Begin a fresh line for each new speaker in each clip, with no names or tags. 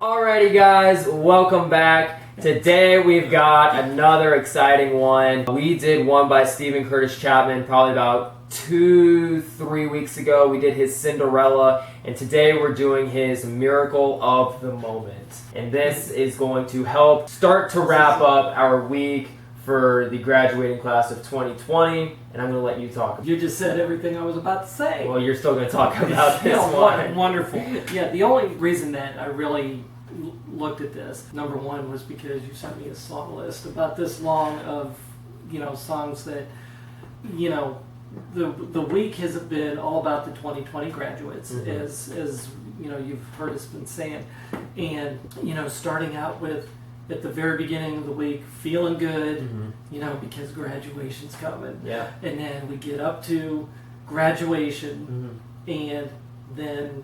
Alrighty guys, welcome back. Today we've got another exciting one. We did one by Steven Curtis Chapman probably about 2-3 weeks ago. We did his Cinderella, and today we're doing his Miracle of the Moment. And this is going to help start to wrap up our week for the graduating class of 2020, and I'm going to let you talk.
You just said everything I was about to say.
Well, you're still going to talk about this one.
Wonderful. Yeah, the only reason that I really looked at this, number one, was because you sent me a song list about this long of, songs that, the week has been all about the 2020 graduates, as you've heard us been saying, and starting out with at the very beginning of the week feeling good, because graduation's coming, and then we get up to graduation, and then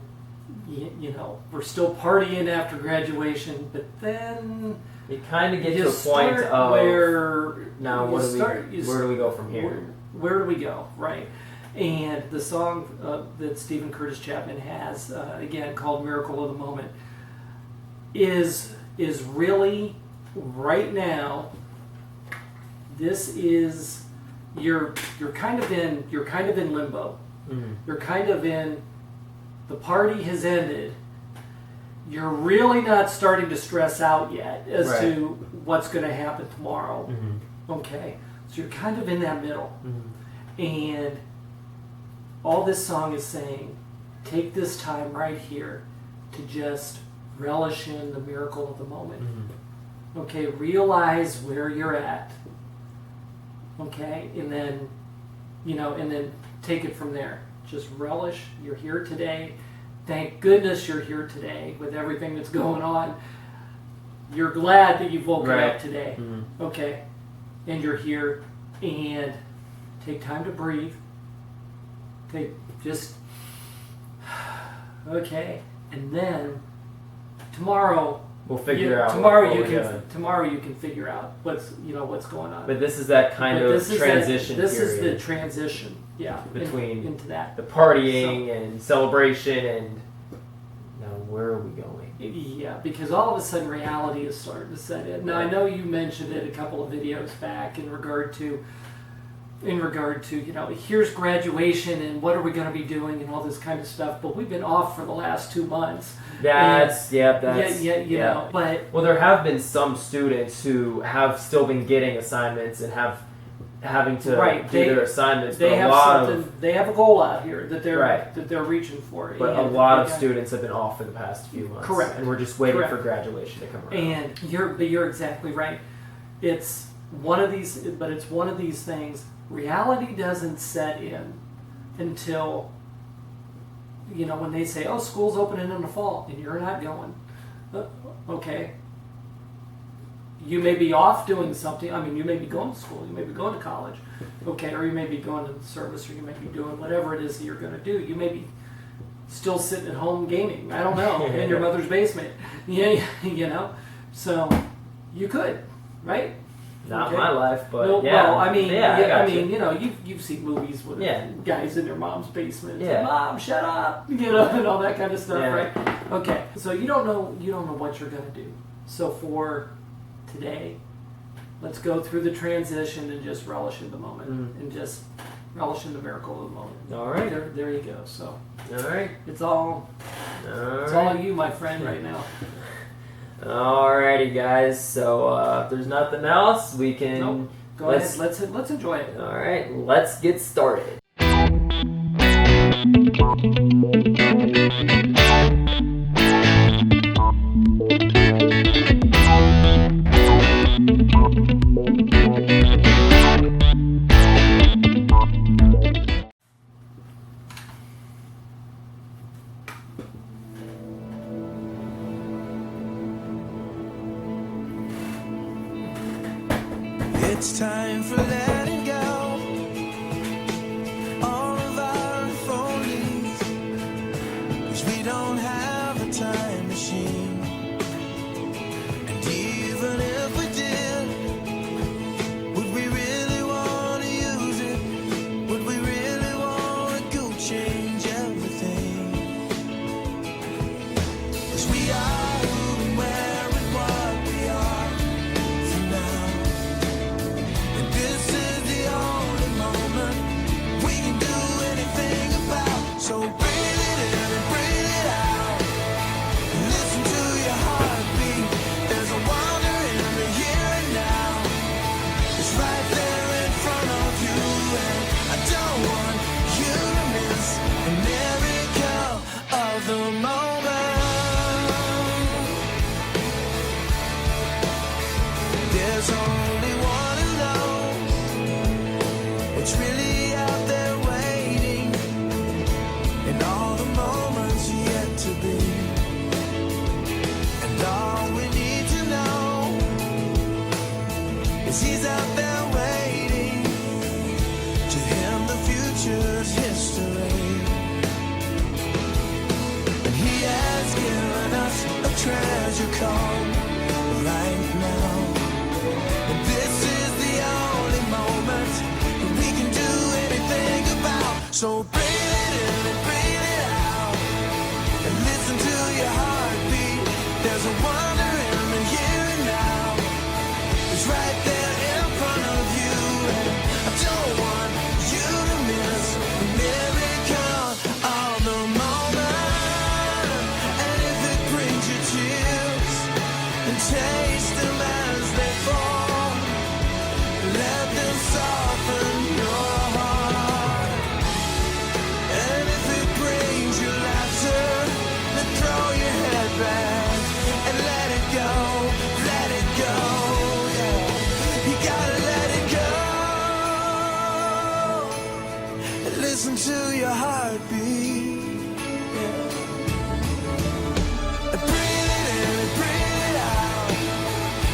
we're still partying after graduation, but then
you kind of get to a point of
where
now where do we go from here?
Where do we go, right? And the song that Steven Curtis Chapman has, again called "Miracle of the Moment," is really right now. This is you're kind of in limbo. You're kind of in. The party has ended. You're really not starting to stress out yet as to what's going to happen tomorrow. Okay, so you're kind of in that middle, and all this song is saying, take this time right here to just relish in the miracle of the moment. Okay, realize where you're at. Okay, and then, and then take it from there. Just relish. You're here today. Thank goodness you're here today with everything that's going on. You're glad that you've woken up today. Okay, and you're here. And take time to breathe. Okay, and then tomorrow
we'll figure out.
Tomorrow you can figure out what's going on.
But this is that kind of transition period.
This is the transition,
between
into that
the partying and celebration and now where are we going?
Yeah, because all of a sudden reality is starting to set in. Now I know you mentioned it a couple of videos back in regard to here's graduation and what are we going to be doing and all this kind of stuff, but we've been off for the last 2 months. But
well, there have been some students who have still been getting assignments and having to do their assignments.
They have a goal out here that they're reaching for.
But a lot of students have been off for the past few months.
Correct.
And we're just waiting for graduation to come around.
And you're exactly right. It's one of these things. Reality doesn't set in until when they say, "Oh, school's opening in the fall," and you're not going. Okay. You may be off doing something. I mean, you may be going to school. You may be going to college. Okay, or you may be going to the service, or you may be doing whatever it is that you're going to do. You may be still sitting at home gaming. I don't know, in your mother's basement. So you could, right?
Not my life, but
you've seen movies with guys in their mom's basement.
Yeah.
Mom, shut up, and all that kind of stuff, right? Okay, so you don't know what you're gonna do. So for today, let's go through the transition and just relish in the moment, and just relish in the miracle of the moment.
All right,
there you go. So
all right,
it's all you, my friend, right now.
Alrighty, guys. So if there's nothing else, we can
go ahead. Let's enjoy it.
All right, let's get started.
It's time for letting go all of our phonies, 'cause we don't have a time machine. And even if we did, would we really want to use it? Would we really want to go change everything? 'Cause we are who we there's only one who knows what's really out there waiting, and all the moments yet to be. And all we need to know is he's out there waiting. To him the future's history, and he has given us a treasure called right now. And this is the only moment that we can do anything about. So breathe it in and breathe it out, and listen to your heartbeat. There's a wonder in the here and now. It's right there in front of you, and I don't want you to miss the miracle of the moment. And if it brings you chills, and taste them as they fall, let them soften your heart. And if it brings you laughter, then throw your head back and let it go, let it go, yeah. You gotta let it go, and listen to your heartbeat, yeah. And breathe it in and breathe it out,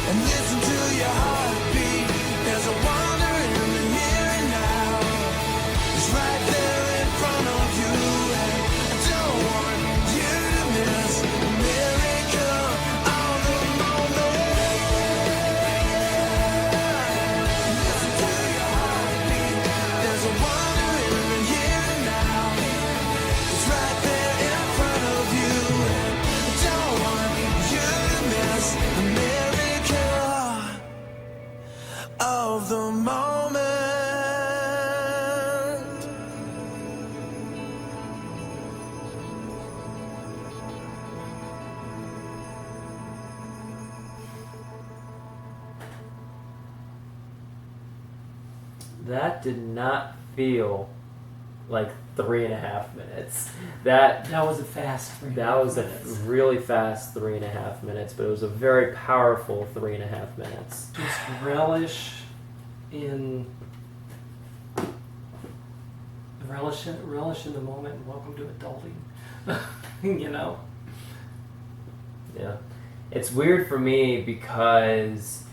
and listen to your heartbeat. There's a wonder in the here and now. It's right there in front of you, and I don't want you to miss the miracle of the moment. Listen to your heartbeat. There's a wonder in the here and now. It's right there in front of you, and I don't want you to miss the miracle of the moment.
That did not feel like 3.5 minutes. That
was a fast 3
was a
minutes.
really fast 3.5 minutes, but it was a very powerful 3.5 minutes.
Just relish in the moment, and welcome to adulting. You know.
Yeah. It's weird for me because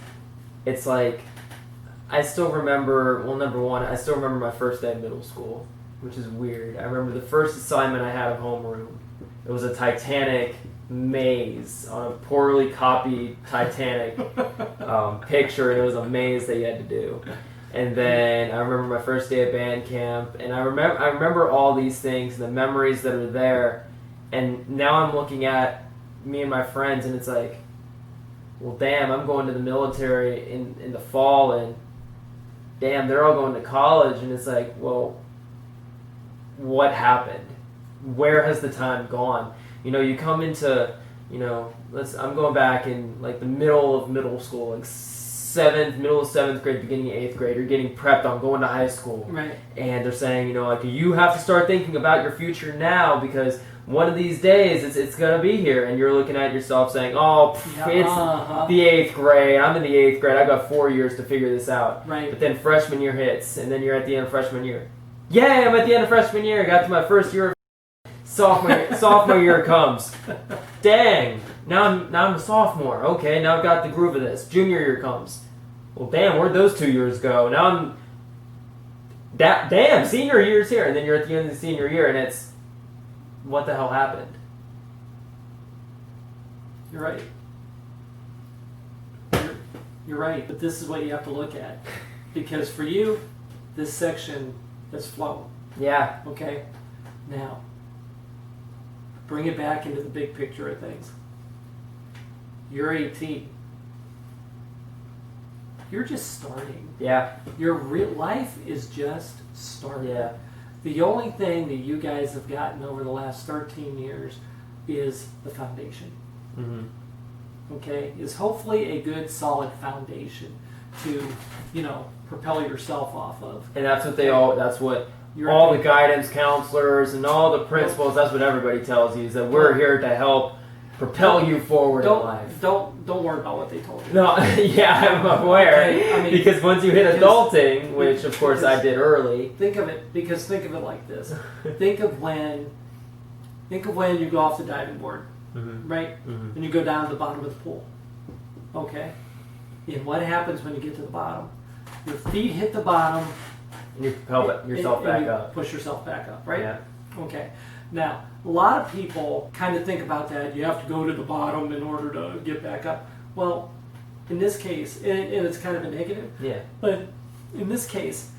it's like I still remember, well, number one, I still remember my first day of middle school, which is weird. I remember the first assignment I had of homeroom. It was a Titanic maze on a poorly copied Titanic picture, and it was a maze that you had to do. And then I remember my first day of band camp, and I remember all these things, the memories that are there. And now I'm looking at me and my friends, and it's like, well, damn, I'm going to the military in the fall, and damn, they're all going to college, and it's like, well, what happened? Where has the time gone? You know, you come into, you know, I'm going back in like the middle of middle school, like middle of 7th grade, beginning of 8th grade. You're getting prepped on going to high school.
Right.
And they're saying, you know, like, you have to start thinking about your future now, because one of these days it's going to be here. And you're looking at yourself saying, oh, it's the 8th grade. I'm in the 8th grade. I've got 4 years to figure this out.
Right.
But then freshman year hits, and then you're at the end of freshman year. Yay, I'm at the end of freshman year. I got to my first year of sophomore year comes. Dang. Now I'm a sophomore. Okay, now I've got the groove of this. Junior year comes. Well, damn, where'd those 2 years go? Now I'm... Damn, senior year's here. And then you're at the end of the senior year, and it's... What the hell happened?
You're right. You're right, but this is what you have to look at. Because for you, this section has flown.
Yeah.
Okay? Now, bring it back into the big picture of things. You're 18. You're just starting.
Yeah.
Your real life is just starting.
Yeah.
The only thing that you guys have gotten over the last 13 years is the foundation.
Mm-hmm.
Okay? Is hopefully a good, solid foundation to, propel yourself off of.
And that's what all the guidance counselors and all the principals, that's what everybody tells you, is that we're here to help propel you forward in life.
Don't worry about what they told you.
No, yeah, I'm aware.
Okay, I mean,
because once you hit adulting, which of course I did early.
Think of it like this. think of when you go off the diving board, right? And you go down to the bottom of the pool. Okay? And what happens when you get to the bottom? Your feet hit the bottom.
And you propel yourself back up.
Push yourself back up, right?
Yeah.
Okay. Now, a lot of people kind of think about that. You have to go to the bottom in order to get back up. Well, in this case, and it's kind of a negative.
Yeah.
But in this case,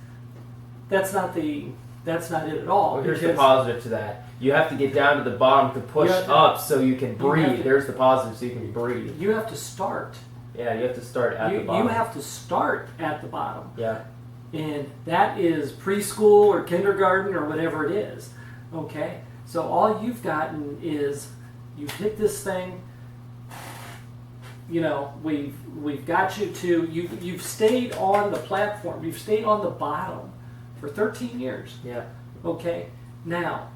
that's not it at all.
Well, here's the positive to that. You have to get down to the bottom to push up so you can breathe. There's the positive, so you can breathe.
You have to start.
Yeah, you have to start at the bottom.
You have to start at the bottom.
Yeah.
And that is preschool or kindergarten or whatever it is. Okay? So all you've gotten is you've hit this thing. You know, we've got you to you've stayed on the platform. You've stayed on the bottom for 13 years.
Yeah.
Okay? Now,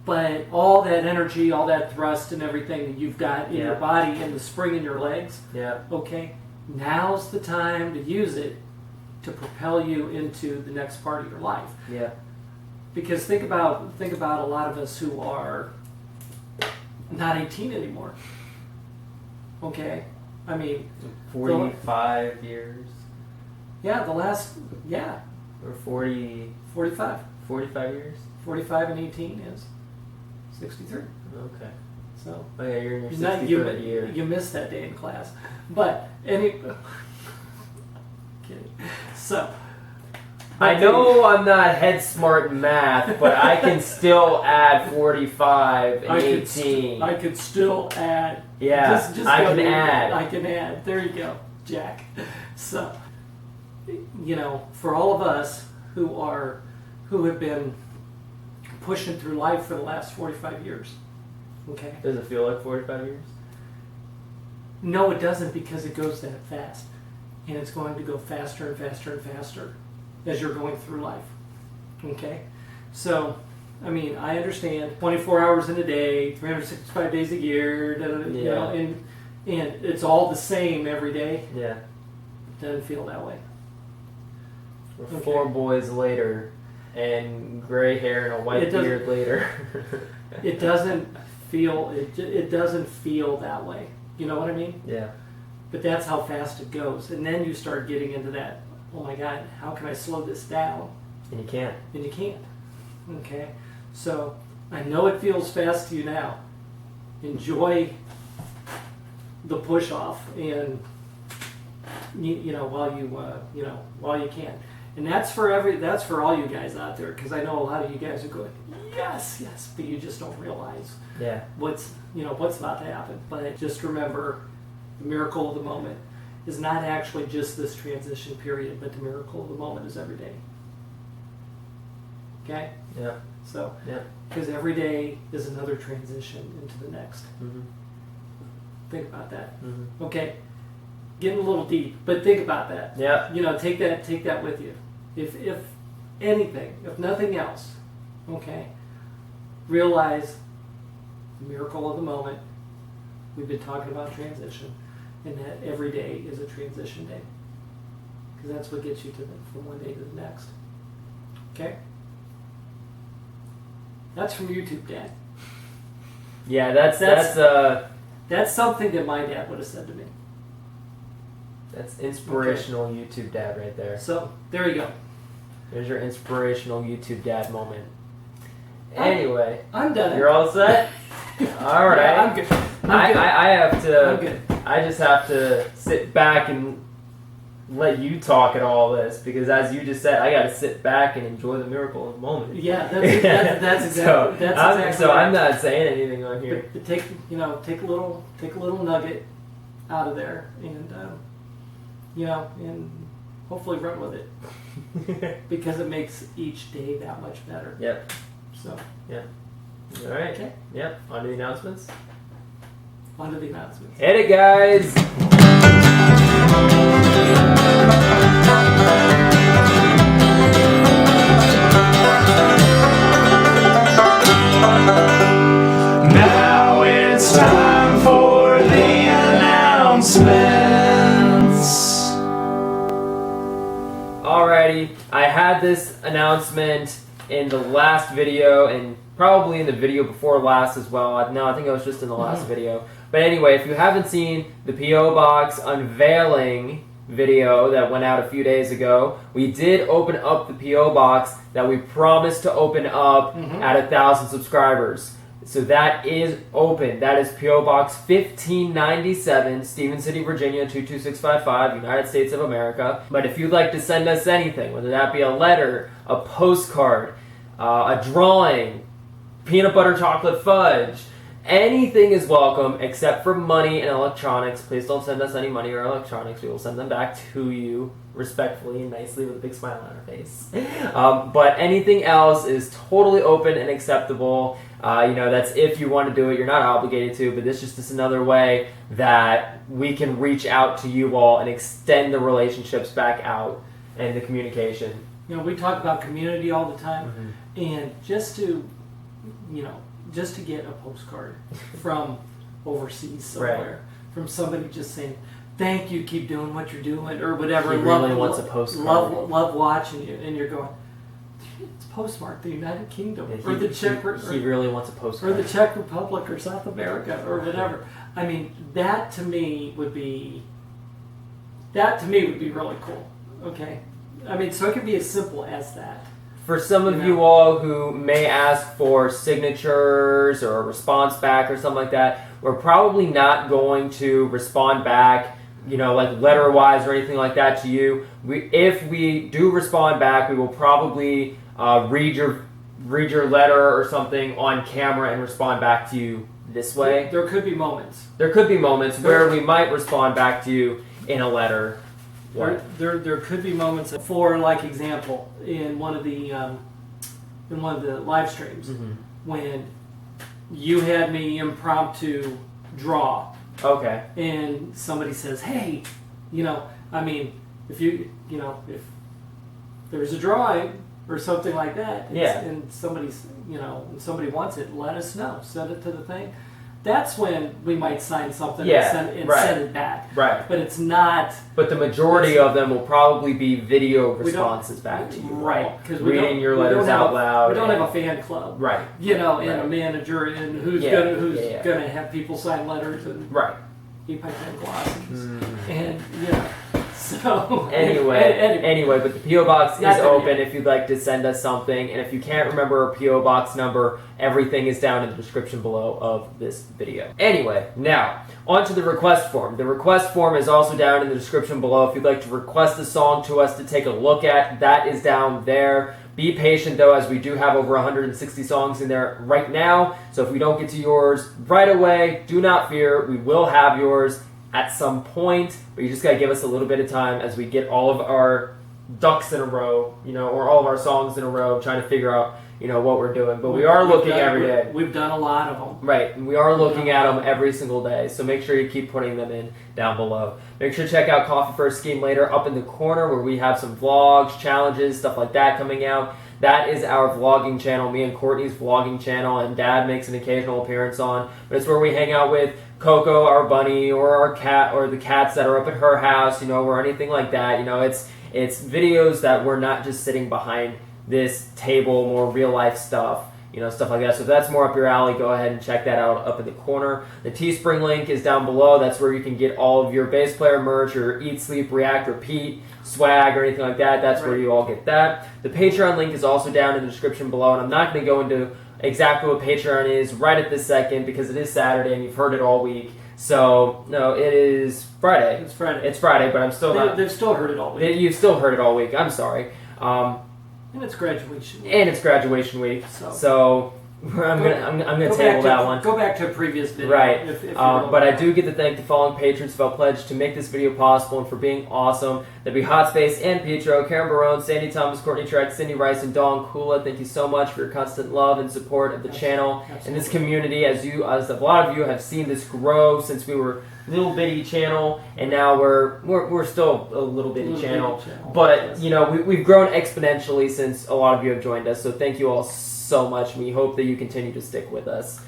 but all that energy, all that thrust and everything that you've got in your body and the spring in your legs.
Yeah.
Okay? Now's the time to use it to propel you into the next part of your life.
Yeah.
Because think about a lot of us who are not 18 anymore. Okay? I mean
45 years.
Yeah,
Or 40
45.
45 years?
45 and 18 is 63.
Okay.
So
oh yeah, you're in your 63rd year.
You missed that day in class. But kidding. So
I know I'm not head smart in math, but I can still add 45 and 18.
I could still add.
Yeah,
just
I can add.
I can add. There you go, Jack. So, you know, for all of us who have been pushing through life for the last 45 years, okay?
Does it feel like 45 years?
No, it doesn't, because it goes that fast. And it's going to go faster and faster and faster as you're going through life. Okay? So, I mean, I understand 24 hours in a day, 365 days a year, you know, and it's all the same every day.
Yeah.
It doesn't feel that way.
We're 4 boys later and gray hair and a white beard later.
It doesn't feel that way. You know what I mean?
Yeah.
But that's how fast it goes. And then you start getting into that, oh my God, how can I slow this down?
And you can't.
And you can't. Okay? So, I know it feels fast to you now. Enjoy the push off and you know while you can. And that's for all you guys out there, because I know a lot of you guys are going, yes, but you just don't realize what's about to happen. But just remember, the miracle of the moment is not actually just this transition period, but the miracle of the moment is every day. Okay?
Yeah.
So, because every day is another transition into the next.
Mm-hmm.
Think about that.
Mm-hmm.
Okay? Getting a little deep, but think about that.
Yeah.
You know, take that with you. If anything, if nothing else, okay, realize the miracle of the moment. We've been talking about transition, and that every day is a transition day, because that's what gets you from one day to the next. Okay. That's from YouTube, Dad.
Yeah, that's
something that my dad would have said to me.
That's inspirational YouTube dad right there.
So, there you go.
There's your inspirational YouTube dad moment. Anyway.
I'm done.
You're all set? All right.
Yeah, I'm good.
I have to.
I'm good.
I just have to sit back and let you talk at all this, because as you just said, I got to sit back and enjoy the miracle of the moment.
Yeah, that's exactly.
I'm not saying anything on here.
But take a little nugget out of there, and and hopefully run with it, because it makes each day that much better.
Yep.
So.
Yeah. All right.
Okay.
Yep. On to the announcements.
On to the announcements.
Hit it, guys.
Now it's time for announcements.
Alrighty, I had this announcement in the last video and probably in the video before last as well. No, I think it was just in the last video. But anyway, if you haven't seen the P.O. Box unveiling video that went out a few days ago, we did open up the P.O. Box that we promised to open up at 1,000 subscribers. So that is open. That is P.O. Box 1597, Stephen City, Virginia 22655, United States of America. But if you'd like to send us anything, whether that be a letter, a postcard, a drawing, peanut butter chocolate fudge, anything is welcome except for money and electronics. Please don't send us any money or electronics. We will send them back to you respectfully and nicely with a big smile on our face. But anything else is totally open and acceptable. That's if you want to do it. You're not obligated to, but this is just another way that we can reach out to you all and extend the relationships back out and the communication.
We talk about community all the time, and just to get a postcard from overseas somewhere, from somebody just saying, thank you, keep doing what you're doing, or whatever.
He really wants a postcard.
Love watching you, and you're going, it's postmarked the United Kingdom, or the Czech Republic.
He really wants a postcard.
Or the Czech Republic, or South America, or whatever. I mean, that to me would be really cool. Okay? I mean, so it could be as simple as that.
For some of you all who may ask for signatures or a response back or something like that, we're probably not going to respond back, like letter-wise or anything like that to you. If we do respond back, we will probably read your letter or something on camera and respond back to you this way.
There could be moments.
There could be moments where we might respond back to you in a letter.
There could be moments. For like example, in one of the live streams, when you had me impromptu draw.
Okay.
And somebody says, "Hey, if there's a drawing or something like that, and somebody wants it, let us know. Send it to the thing." That's when we might sign something and send it back.
Right.
But it's not.
But the majority of them will probably be video responses back to you.
Right. Because
reading your letters out loud.
We don't have a fan club.
Right.
And a manager and who's gonna have people sign letters and eat my pen glosses. And so
anyway, but the P.O. Box is open if you'd like to send us something. And if you can't remember our P.O. Box number, everything is down in the description below of this video. Anyway, now, on to the request form. The request form is also down in the description below. If you'd like to request a song to us to take a look at, that is down there. Be patient, though, as we do have over 160 songs in there right now. So if we don't get to yours right away, do not fear. We will have yours at some point, but you just gotta give us a little bit of time as we get all of our ducks in a row, or all of our songs in a row, trying to figure out, what we're doing. But we are looking every day.
We've done a lot of them.
Right, and we are looking at them every single day, so make sure you keep putting them in down below. Make sure to check out Coffee First Scheme Later up in the corner, where we have some vlogs, challenges, stuff like that coming out. That is our vlogging channel, me and Courtney's vlogging channel, and Dad makes an occasional appearance on. But it's where we hang out with Coco, our bunny, or our cat, or the cats that are up at her house, or anything like that. It's videos that we're not just sitting behind this table, more real life stuff, stuff like that. So if that's more up your alley, go ahead and check that out up in the corner. The Teespring link is down below. That's where you can get all of your bass player merch, or Eat, Sleep, React, Repeat, swag, or anything like that. That's where you all get that. The Patreon link is also down in the description below, and I'm not going to go into exactly what Patreon is right at this second because it is Saturday and you've heard it all week. So, no, it is Friday.
It's Friday.
It's Friday, but I'm still not...
They've still heard it all week.
You've still heard it all week. I'm sorry.
And it's graduation week.
So I'm gonna table that one.
Go back to a previous video.
Right. But I
do
do get to thank the following patrons who have pledged to make this video possible and for being awesome. That'd be Hot Space and Pietro, Karen Barone, Sandy Thomas, Courtney Trek, Cindy Rice, and Dawn Kula. Thank you so much for your constant love and support of the channel and this community. As a lot of you have seen this grow since we were little bitty channel, and now we're still a little bitty channel. But we've grown exponentially since a lot of you have joined us. So thank you all so much. We hope that you continue to stick with us.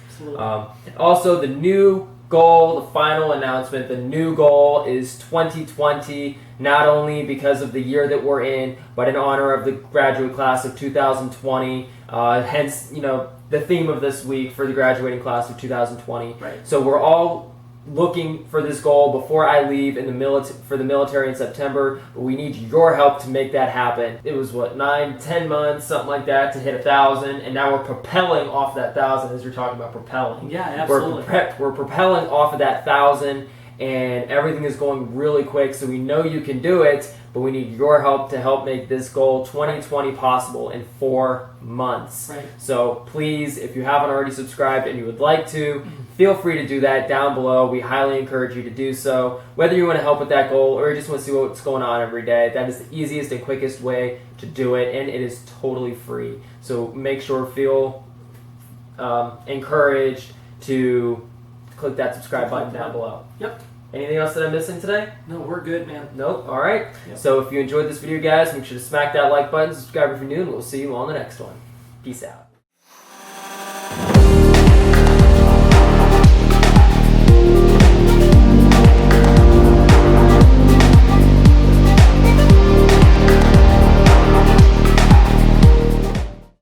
Also, the new goal, the final announcement, the new goal is 2020, not only because of the year that we're in, but in honor of the graduate class of 2020. Hence, the theme of this week for the graduating class of 2020.
Right.
So we're all looking for this goal before I leave for the military in September, but we need your help to make that happen. It was 9-10 months, something like that, to hit 1,000, and now we're propelling off that 1,000, as you're talking about propelling.
Yeah, absolutely.
We're propelling off of that 1,000, and everything is going really quick, so we know you can do it, but we need your help to help make this goal 2020 possible in 4 months.
Right.
So please, if you haven't already subscribed and you would like to, feel free to do that down below. We highly encourage you to do so. Whether you want to help with that goal or you just want to see what's going on every day, that is the easiest and quickest way to do it, and it is totally free. So make sure, feel encouraged to click that subscribe button down below.
Yep.
Anything else that I'm missing today?
No, we're good, man.
Nope. All right.
Yep.
So if you enjoyed this video, guys, make sure to smack that like button, subscribe if you're new, and we'll see you on the next one. Peace out.